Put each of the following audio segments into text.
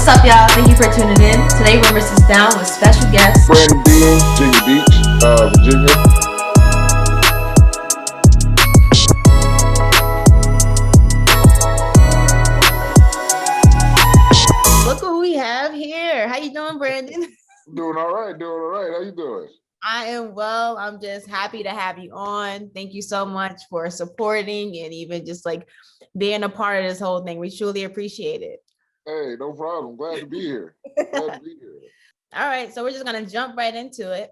up, y'all? Thank you for tuning in. Today, Rumor sits down with special guest Brandon Bean, Virginia Beach, Virginia. Look who we have here. How you doing, Brandon? Doing all right, doing all right. How you doing? I am well. I'm just happy to have you on. Thank you so much for supporting and even just like being a part of this whole thing. We truly appreciate it. Hey, no problem. Glad to be here. Glad to be here. All right, so we're just gonna jump right into it.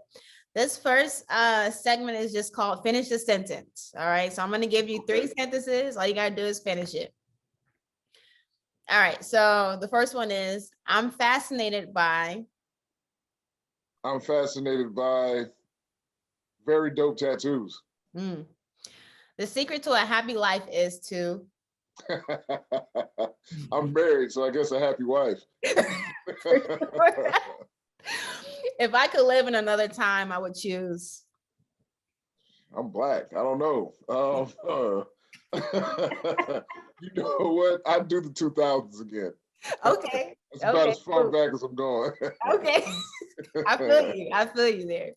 This first segment is just called Finish the Sentence. All right, so I'm gonna give you three sentences. All you gotta do is finish it. All right, so the first one is I'm fascinated by very dope tattoos. the secret to a happy life is to I'm married, so I guess a happy wife. If I could live in another time, I would choose. I'm black. I don't know. You know what? I'd do the 2000s again. Okay. It's about as far back as I'm going. Okay. I feel you there.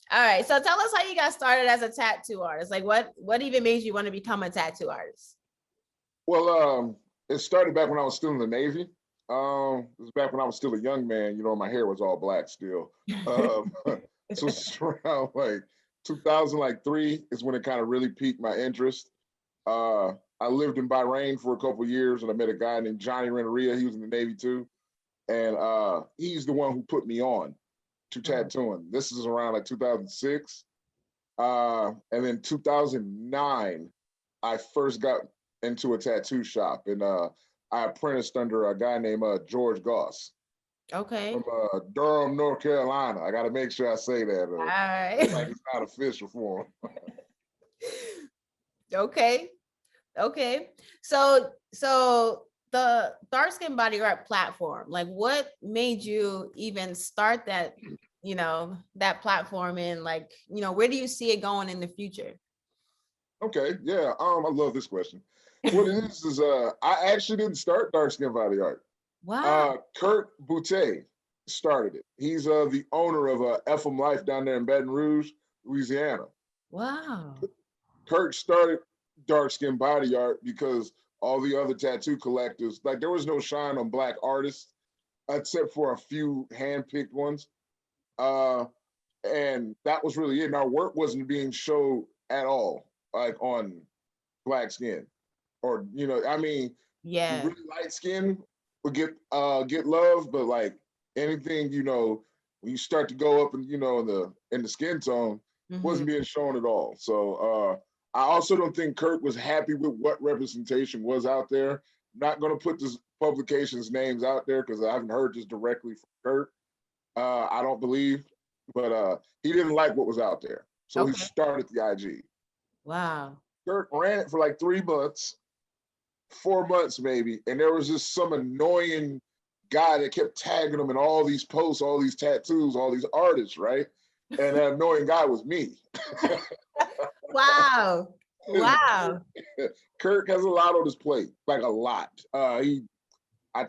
All right. So tell us how you got started as a tattoo artist. Like what even made you want to become a tattoo artist? Well, it started back when I was still in the Navy. It was back when I was still a young man. You know, my hair was all black still. So it's around like 2003 is when it kind of really piqued my interest. I lived in Bahrain for a couple of years, and I met a guy named Johnny Renneria. He was in the Navy too, and he's the one who put me on to tattooing. This is around like 2006, and then 2009, I first got into a tattoo shop, and I apprenticed under a guy named George Goss. Okay. From Durham, North Carolina. I got to make sure I say that. All right. Like it's not official for him. Okay. So the dark skin body art platform, like what made you even start that, that platform, and like, where do you see it going in the future? Okay, yeah. I love this question. What it is I actually didn't start dark skin body art. Wow. Kurt Boutte started it. He's the owner of FM Life down there in Baton Rouge, Louisiana. Wow. Kurt started dark skin body art because all the other tattoo collectors, like there was no shine on black artists except for a few hand-picked ones. And that was really it. And our work wasn't being showed at all, like on black skin. Or, Yeah. really light skin would get love, but like anything, when you start to go up and in the skin tone, wasn't being shown at all. So I also don't think Kurt was happy with what representation was out there. Not going to put this publication's names out there because I haven't heard this directly from Kurt. I don't believe, but he didn't like what was out there. So he started the IG. Wow. Kurt ran it for like 3 months, 4 months maybe, and there was just some annoying guy that kept tagging him in all these posts, all these tattoos, all these artists, right? And that annoying guy was me. Wow. Kurt has a lot on his plate, like a lot. I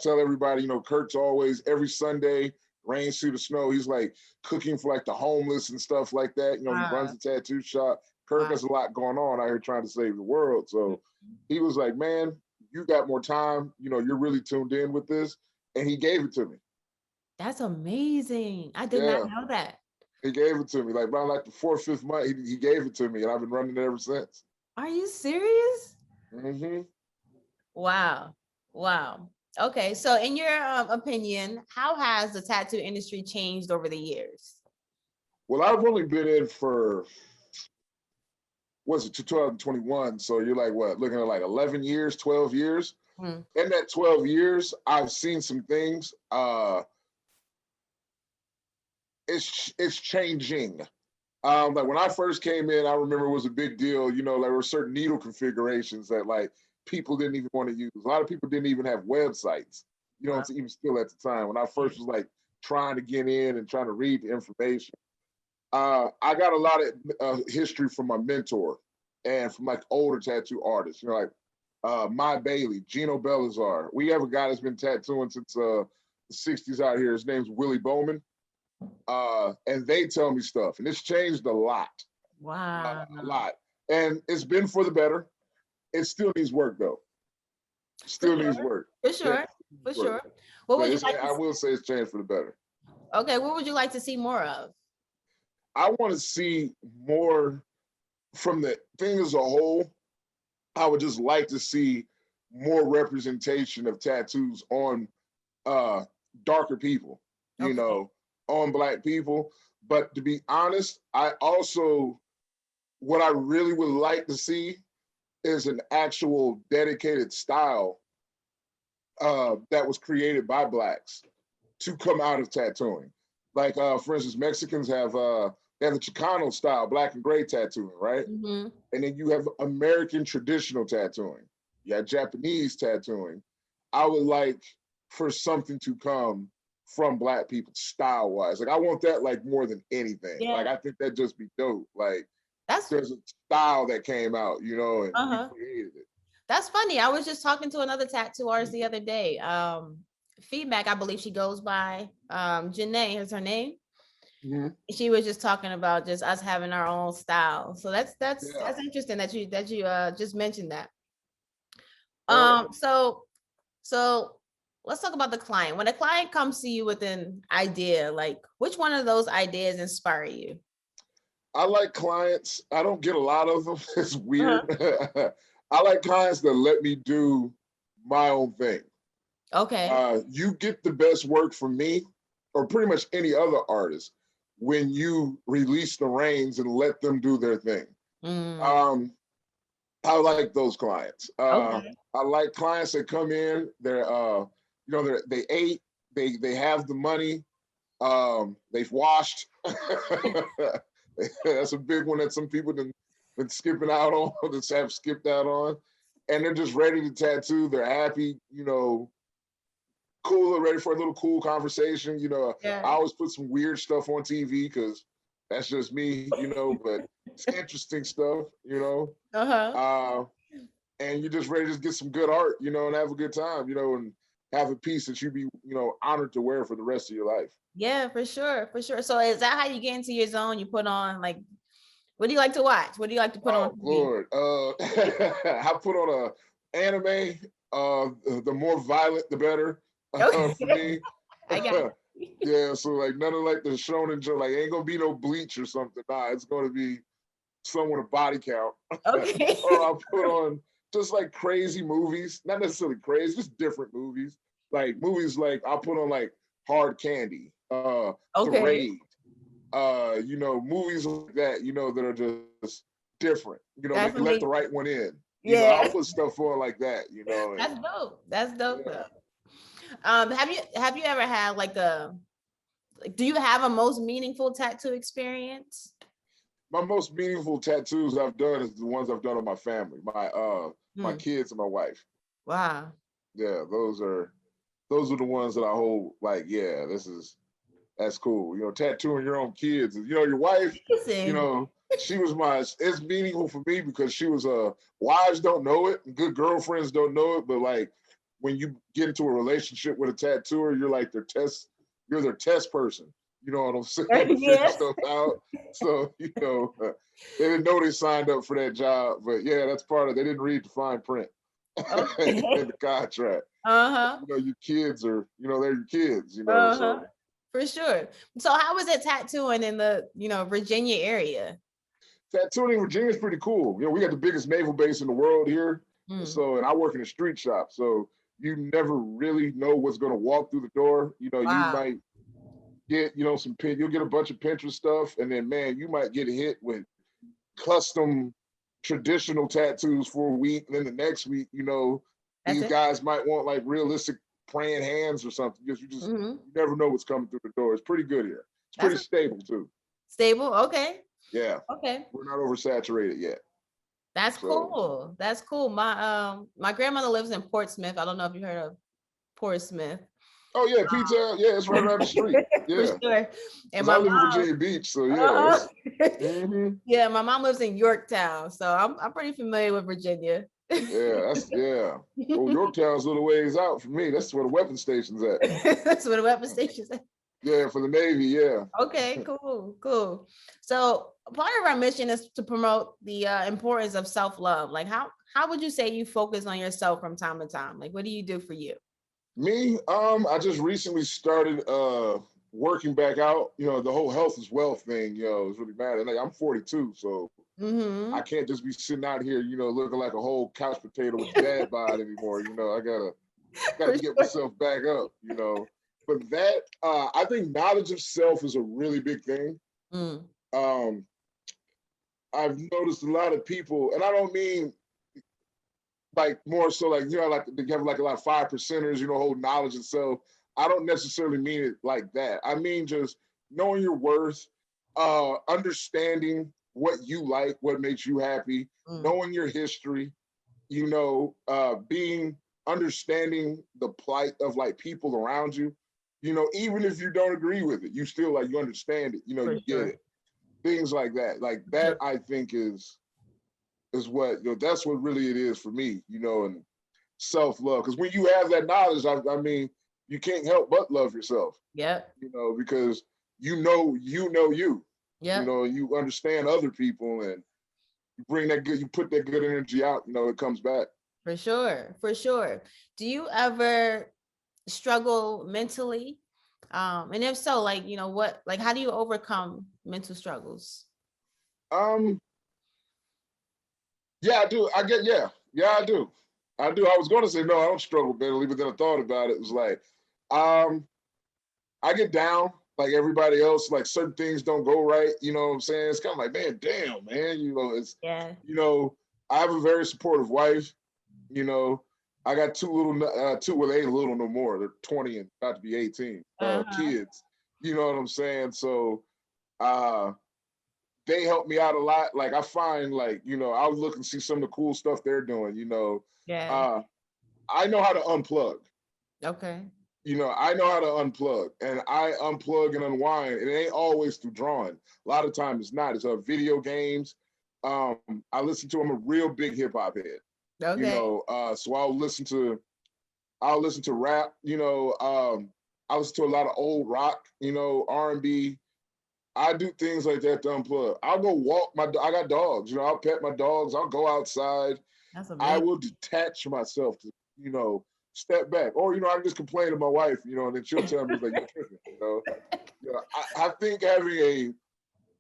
tell everybody, Kurt's always every Sunday, rain, suit, or snow, he's like cooking for like the homeless and stuff like that. He runs a tattoo shop. Kurt has a lot going on out here trying to save the world. So he was like, man, you got more time. You're really tuned in with this. And he gave it to me. That's amazing. I did not know that. He gave it to me. Like around like the 4th, 5th month, he gave it to me. And I've been running it ever since. Are you serious? Mm-hmm. Wow. Okay. So in your opinion, how has the tattoo industry changed over the years? Well, I've only been in for, what's it, 2021. So you're like, what, looking at like 11 years, 12 years? In that 12 years, I've seen some things. It's changing. Like when I first came in, I remember it was a big deal. Like there were certain needle configurations that like people didn't even want to use. A lot of people didn't even have websites. Even still at the time when I first was like trying to get in and trying to read the information. I got a lot of history from my mentor and from like older tattoo artists. Like My Bailey, Gino Belazar. We have a guy that's been tattooing since the 60s out here. His name's Willie Bowman. And they tell me stuff, and it's changed a lot. Wow. A lot. And it's been for the better. It still needs work though. Still needs work. For sure. Yeah, For sure. What would you like I will say it's changed for the better. Okay, what would you like to see more of? I want to see more from the thing as a whole. I would just like to see more representation of tattoos on darker people, you know, on Black people. But to be honest, I also, what I really would like to see is an actual dedicated style that was created by Blacks to come out of tattooing. Like, for instance, Mexicans have they have the Chicano style, black and gray tattooing, right? Mm-hmm. And then you have American traditional tattooing. You have Japanese tattooing. I would like for something to come from Black people style-wise. Like, I want that like more than anything. Yeah. Like, I think that'd just be dope. Like, That's there's a style that came out, you know, and we created it. That's funny. I was just talking to another tattoo artist the other day. Feedback, I believe she goes by. Janae is her name. Mm-hmm. She was just talking about just us having our own style. So that's interesting that you just mentioned that. So let's talk about the client. When a client comes to you with an idea, like which one of those ideas inspire you? I like clients. I don't get a lot of them. It's weird. I like clients that let me do my own thing. Okay. You get the best work from me or pretty much any other artist when you release the reins and let them do their thing. I like those clients. I like clients that come in, they're they ate, they have the money, they've washed. That's a big one that some people have been skipping out on, that have skipped out on. And they're just ready to tattoo. They're happy, cool, ready for a little cool conversation. I always put some weird stuff on TV because that's just me, but it's interesting stuff, and you're just ready to just get some good art, and have a good time, and have a piece that you'd be, honored to wear for the rest of your life. Yeah, for sure. So is that how you get into your zone? You put on like, what do you like to watch? What do you like to put on? Lord, I put on a anime. The more violent, the better for me. I got it. Yeah, so like none of like the shonen joke, like ain't gonna be no Bleach or something. Nah, it's gonna be someone with a body count. Okay. Or I'll put on just like crazy movies, not necessarily crazy, just different movies. Like movies like I'll put on like Hard Candy, The Raid, movies like that, that are just different. Like let the right one in. I'll put stuff on like that, That's dope. That's dope though. Have you ever had do you have a most meaningful tattoo experience? My most meaningful tattoos I've done is the ones I've done on my family, my kids and my wife. Wow. Yeah, those are the ones that I hold like, yeah, that's cool. Tattooing your own kids. Your wife, she was it's meaningful for me because she was wives don't know it, good girlfriends don't know it, but like when you get into a relationship with a tattooer, you're like you're their test person. You know what I'm saying? Figure stuff out. So, they didn't know they signed up for that job, but yeah, that's part of it. They didn't read the fine print in the contract. Your kids are, they're your kids, so. For sure. So how was it tattooing in the, Virginia area? Tattooing in Virginia is pretty cool. We got the biggest naval base in the world here. So, and I work in a street shop. So you never really know what's going to walk through the door. You might get, you'll get a bunch of Pinterest stuff. And then, man, you might get hit with custom traditional tattoos for a week. And then the next week, these guys might want like realistic praying hands or something, because you never know what's coming through the door. It's pretty good here. It's pretty stable too. Stable, okay. Yeah. Okay. We're not oversaturated yet. That's cool. That's cool. My grandmother lives in Portsmouth. I don't know if you heard of Portsmouth. Oh yeah, pizza. Yeah, it's right around the street. Yeah. For sure. And I live in Virginia Beach, so yeah. Yeah, my mom lives in Yorktown, so I'm pretty familiar with Virginia. Yeah. Oh, Yorktown's a little ways out from me. That's where the weapon station's at. That's where the weapon station's at. Yeah, for the Navy, yeah. Okay, cool. So part of our mission is to promote the importance of self-love. Like how would you say you focus on yourself from time to time? Like what do you do for you? Me, I just recently started working back out. You know, the whole health is wealth thing, is really bad. And like, I'm 42, so I can't just be sitting out here, looking like a whole couch potato with dad bod anymore. I gotta get myself back up, But that I think knowledge of self is a really big thing. Um, I've noticed a lot of people, and I don't mean like more so like, like they have like a lot of 5%ers, hold knowledge of self. I don't necessarily mean it like that. I mean just knowing your worth, understanding what you like, what makes you happy, knowing your history, being understanding the plight of like people around you, even if you don't agree with it, you still like you understand it, you get it. Things like that. Like that I think is what, that's what really it is for me, and self-love. Because when you have that knowledge, I mean, you can't help but love yourself. Yep. Because you know you. Yep. You understand other people and you bring that good, you put that good energy out, it comes back. For sure. Do you ever struggle mentally? And if so, like, what, like, how do you overcome mental struggles? Yeah, I do. Yeah, I do. I do. I was going to say, no, I don't struggle mentally, but then I thought about it. It was like, I get down like everybody else, like certain things don't go right. You know what I'm saying? It's kind of like, man, damn, man, I have a very supportive wife, I got two little, well, they ain't little no more. They're 20 and about to be 18 kids. You know what I'm saying? So, they help me out a lot. Like I find like, I'll look and see some of the cool stuff they're doing, Yeah. I know how to unplug. Okay. I know how to unplug and I unplug and unwind. It ain't always through drawing. A lot of times it's not. It's video games. I'm a real big hip hop head. Okay. So I'll listen to rap, I listen to a lot of old rock, R&B. I do things like that to unplug. I'll go walk I got dogs, I'll pet my dogs. I'll go outside. That's amazing. I will detach myself to, step back. Or, I can just complain to my wife, and then she'll tell me like, you're tripping, I think having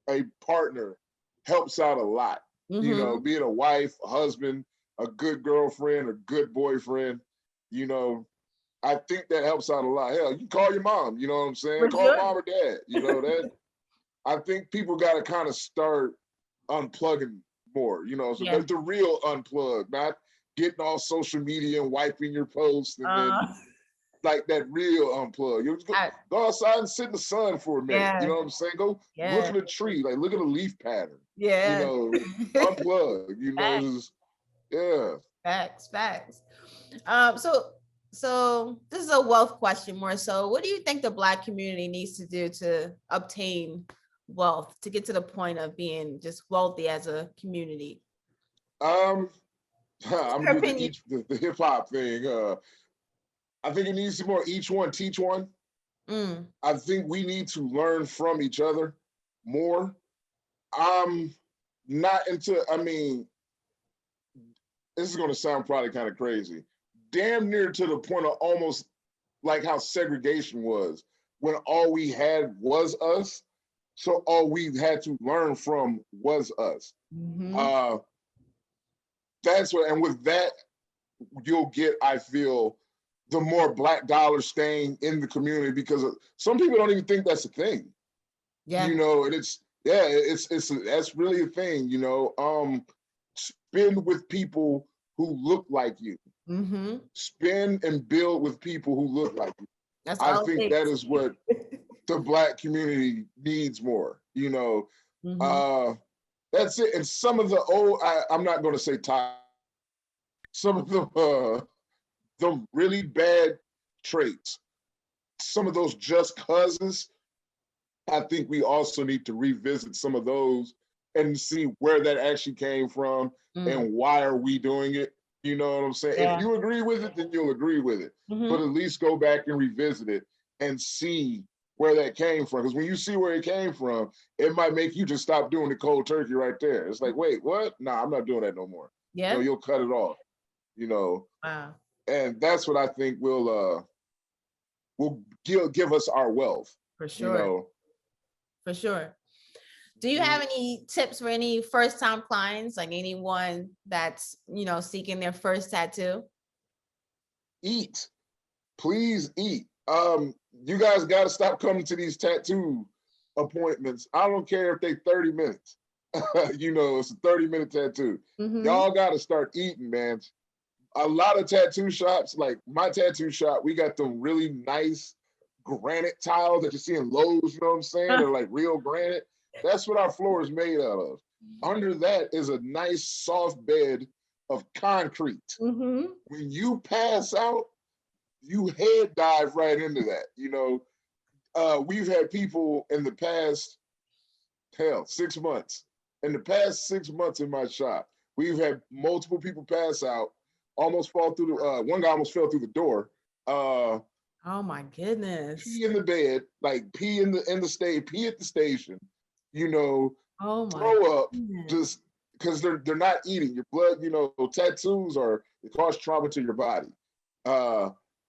a partner helps out a lot. Being a wife, a husband, a good girlfriend, a good boyfriend, I think that helps out a lot. Hell, you call your mom, you know what I'm saying? Call mom or dad, that. I think people got to kind of start unplugging more, so there's the real unplug, not getting off social media and wiping your posts and then like that real unplug. You just go outside and sit in the sun for a minute. You know what I'm saying? Go look at a tree, like look at a leaf pattern. Unplug. Facts. So this is a wealth question more so. What do you think the Black community needs to do to obtain wealth, to get to the point of being just wealthy as a community? I'm gonna do the hip hop thing. I think it needs to be more each one teach one. I think we need to learn from each other more. I'm not into, this is gonna sound probably kind of crazy. Damn near to the point of almost like how segregation was, when all we had was us. So all we had to learn from was us. That's what, and with that, you'll get, I feel, the more Black dollars staying in the community, because some people don't even think that's a thing. And that's really a thing. Spend with people who look like you. Spend and build with people who look like you. I think that is what the Black community needs more. That's it. And some of the old, I'm not going to say top, some of the really bad traits, some of those just cousins, I think we also need to revisit some of those and see where that actually came from and why are we doing it. You know what I'm saying? Yeah. If you agree with it, then you'll agree with it. Mhm. But at least go back and revisit it and see where that came from. Because when you see where it came from, it might make you just stop doing the cold turkey right there. It's like, wait, what? Nah, I'm not doing that no more. Yeah. You'll cut it off. Wow. And that's what I think will give us our wealth. For sure. For sure. Do you have any tips for any first time clients, like anyone that's, seeking their first tattoo? Eat. Please eat. You guys got to stop coming to these tattoo appointments. I don't care if they 30 minutes. It's a 30-minute tattoo. Y'all got to start eating, man. A lot of tattoo shops, like my tattoo shop, we got them really nice granite tiles that you see in Lowe's, you know what I'm saying? They're like real granite. That's what our floor is made out of. Under that is a nice soft bed of concrete. When you pass out, you head dive right into that. We've had people in the past, 6 months. In the past 6 months in my shop, we've had multiple people pass out, almost fall through one guy almost fell through the door. Oh my goodness. Pee in the bed, like pee in the pee at the station, Oh my throw up, goodness. just because they're not eating. Your blood, tattoos they cause trauma to your body.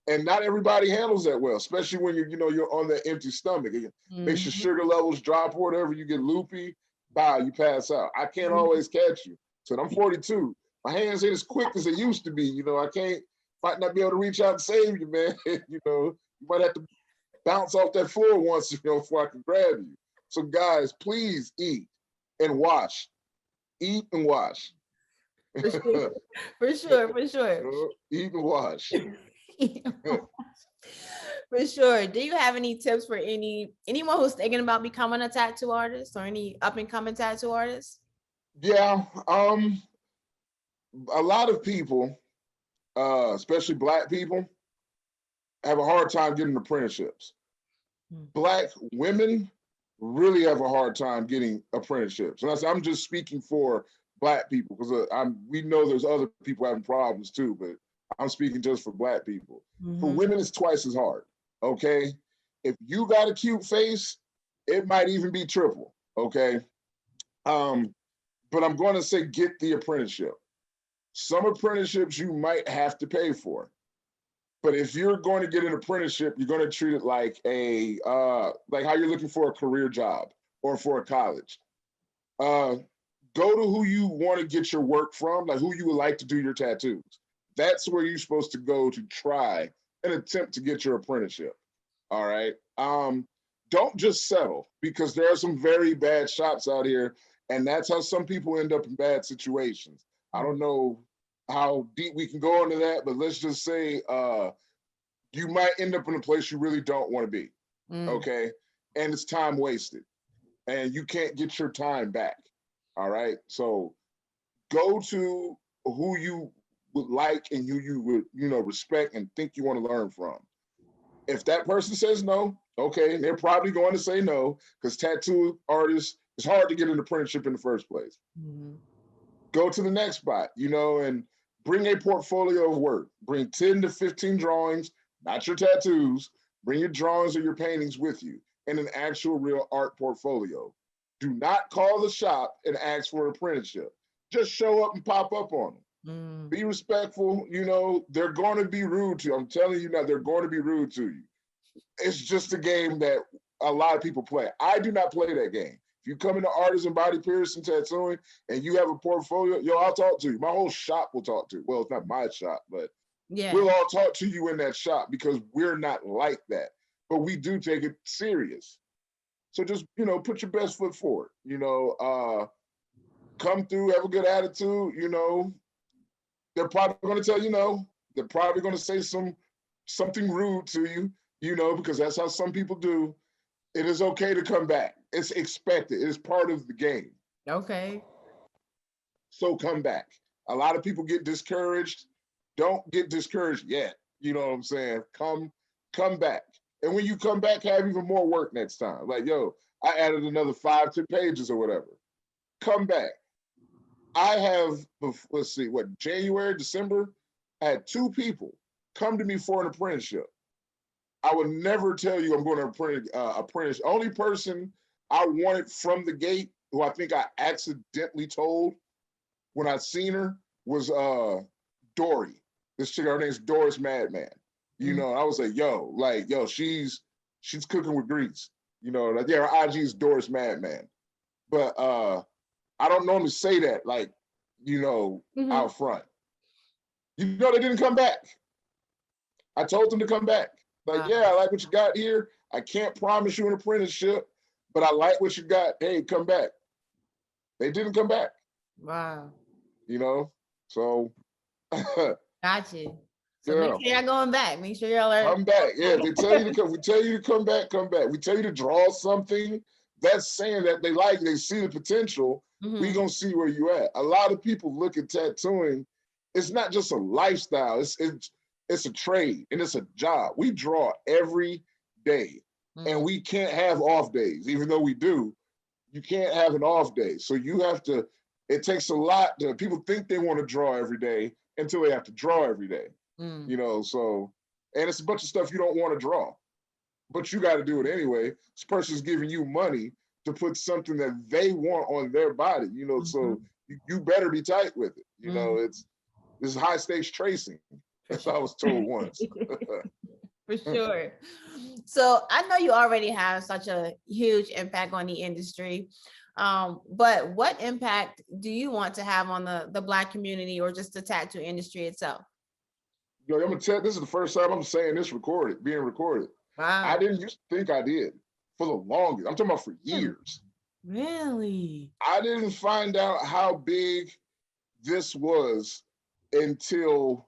And not everybody handles that well, especially when you're on that empty stomach. It makes your sugar levels drop or whatever. You get loopy, you pass out. I can't always catch you. So I'm 42. My hands ain't as quick as they used to be. Might not be able to reach out and save you, man. You might have to bounce off that floor once, before I can grab you. So guys, please eat and wash. Eat and wash. For sure. For sure. Eat and wash. For sure. Do you have any tips for anyone who's thinking about becoming a tattoo artist or any up and coming tattoo artists? Yeah. A lot of people, especially Black people, have a hard time getting apprenticeships. Black women really have a hard time getting apprenticeships. And I'm just speaking for Black people because we know there's other people having problems too, but I'm speaking just for Black people. For women, it's twice as hard, okay? If you got a cute face, it might even be triple, okay? But I'm going to say get the apprenticeship. Some apprenticeships you might have to pay for. But if you're going to get an apprenticeship, you're going to treat it like like how you're looking for a career job or for a college. Go to who you want to get your work from, like who you would like to do your tattoos. That's where you're supposed to go to try and attempt to get your apprenticeship. All right. Don't just settle because there are some very bad shops out here, and that's how some people end up in bad situations. I don't know how deep we can go into that, but let's just say you might end up in a place you really don't want to be, okay? And it's time wasted, and you can't get your time back, all right? So go to who you would like and who you would, respect and think you want to learn from. If that person says no, okay, they're probably going to say no because tattoo artists, it's hard to get an apprenticeship in the first place. Go to the next spot, and bring a portfolio of work. Bring 10 to 15 drawings, not your tattoos. Bring your drawings or your paintings with you and an actual real art portfolio. Do not call the shop and ask for an apprenticeship. Just show up and pop up on them. Be respectful. They're going to be rude to you. I'm telling you now, they're going to be rude to you. It's just a game that a lot of people play. I do not play that game. If you come into artisan body piercing, tattooing, and you have a portfolio, I'll talk to you. My whole shop will talk to you. Well, it's not my shop, but we'll all talk to you in that shop because we're not like that. But we do take it serious. So just, put your best foot forward. Come through, have a good attitude, They're probably going to tell you no. They're probably going to say something rude to you, because that's how some people do. It is okay to come back. It's expected. It is part of the game. Okay. So come back. A lot of people get discouraged. Don't get discouraged yet. You know what I'm saying? Come back. And when you come back, have even more work next time. Like, I added another 5 to pages or whatever. Come back. I have, let's see, what, January, December, I had 2 people come to me for an apprenticeship. I would never tell you I'm going to apprentice. Only person I wanted from the gate, who I think I accidentally told when I seen her, was Dory. This chick, her name's Doris Madman. You know, I was like, yo, she's cooking with grease. You know, like, yeah, her IG is Doris Madman. But I don't normally say that, like, you know, out front. You know, they didn't come back. I told them to come back. Like, yeah, I like what you got here. I can't promise you an apprenticeship, but I like what you got. Hey, come back. They didn't come back. Wow. You know, so. Got you. So Yeah. make sure y'all going back. Make sure y'all are. Come back. Yeah, they tell you to come. We tell you to come back. Come back. We tell you to draw something. That's saying that they like. They see the potential. We gonna see where you at. A lot of people look at tattooing. It's not just a lifestyle. It's a trade and it's a job. We draw every day, and we can't have off days. Even though we do, you can't have an off day. So you have to. It takes a lot. People think they want to draw every day until they have to draw every day. You know, so, and it's a bunch of stuff you don't want to draw, but you got to do it anyway. This person's giving you money to put something that they want on their body, you know, so you better be tight with it. You know, this is high stakes tracing. That's what I was told once. For sure. So I know you already have such a huge impact on the industry. But what impact do you want to have on the Black community or just the tattoo industry itself? Yo, I'm gonna tell. This is the first time I'm saying this being recorded. Wow. I didn't used to think I did for the longest. I'm talking about for years. Really? I didn't find out how big this was until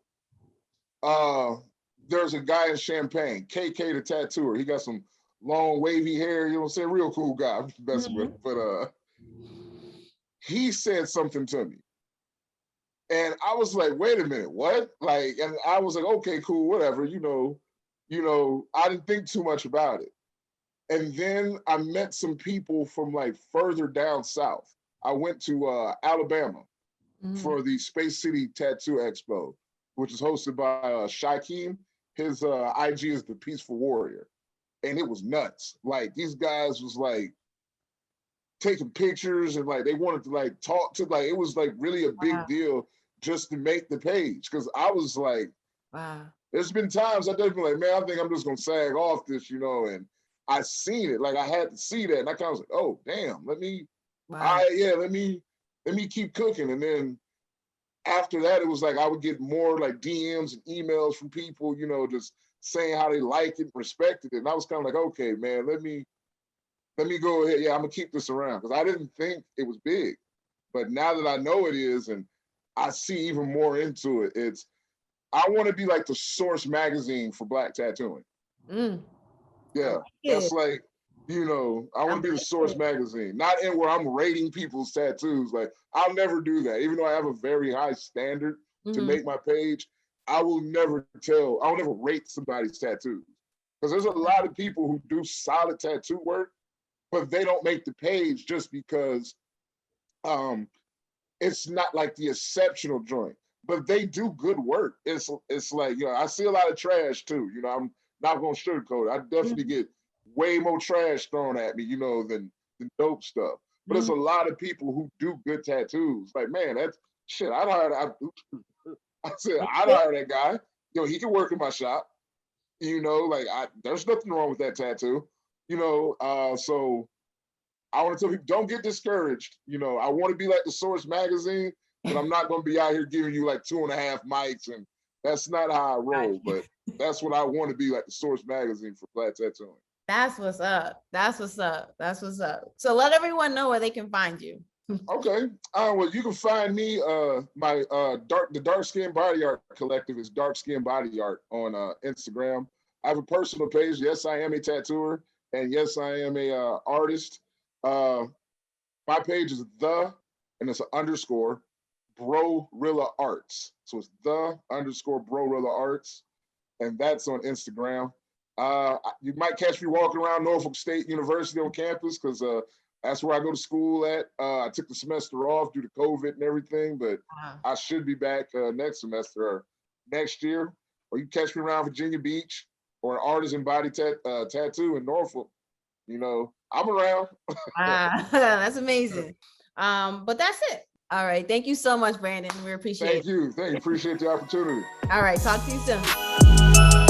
there's a guy in Champaign, KK the tattooer. He got some long wavy hair. You know what I'm saying? Real cool guy. I'm just messing with, but he said something to me. And I was like, wait a minute, what? Like, and I was like, okay, cool, whatever, you know, I didn't think too much about it. And then I met some people from like further down south. I went to Alabama for the Space City Tattoo Expo, which is hosted by Shaquem. His IG is the Peaceful Warrior. And it was nuts. Like, these guys was like taking pictures and like they wanted to like talk to, like, it was like really a big deal just to make the page. Cause I was like, there's been times I just been like, man, I think I'm just gonna sag off this, you know, and I seen it, like I had to see that. And I kind of was like, oh damn, let me keep cooking. And then after that, it was like I would get more like DMs and emails from people, you know, just saying how they liked it and respected it. And I was kind of like, okay, man, let me go ahead. Yeah, I'm gonna keep this around. Because I didn't think it was big. But now that I know it is, and I see even more into it, I want to be like the Source magazine for Black tattooing. Yeah, that's like, you know, I want to be the Source magazine, not in where I'm rating people's tattoos. Like, I'll never do that. Even though I have a very high standard to make my page, I'll never rate somebody's tattoos. Because there's a lot of people who do solid tattoo work, but they don't make the page just because it's not like the exceptional joint. But they do good work. It's like, you know, I see a lot of trash too. You know, I'm not gonna sugarcoat it. I definitely get way more trash thrown at me, you know, than dope stuff. But there's a lot of people who do good tattoos. Like, man, that's shit. I'd hire that guy. You know, he can work in my shop. You know, like, there's nothing wrong with that tattoo. You know, so I want to tell people, don't get discouraged. You know, I want to be like the Source magazine, but I'm not going to be out here giving you like 2.5 mics, and that's not how I roll. But that's what I want to be, like the Source magazine for Black tattooing. That's what's up. That's what's up. That's what's up. So let everyone know where they can find you. Okay. Well, you can find me. The Dark Skin Body Art Collective is Dark Skin Body Art on Instagram. I have a personal page. Yes, I am a tattooer, and yes, I am a artist. My page is and it's an underscore Brorilla Arts. So it's _Brorilla Arts, and that's on Instagram. You might catch me walking around Norfolk State University on campus because That's where I go to school at. I took the semester off due to COVID and everything, but Wow. I should be back next semester or next year. Or you catch me around Virginia Beach or an artisan body tattoo in Norfolk. You know, I'm around. Wow. That's amazing. But that's it. All right. Thank you so much, Brandon. We appreciate it. Thank you. Appreciate the opportunity. All right. Talk to you soon.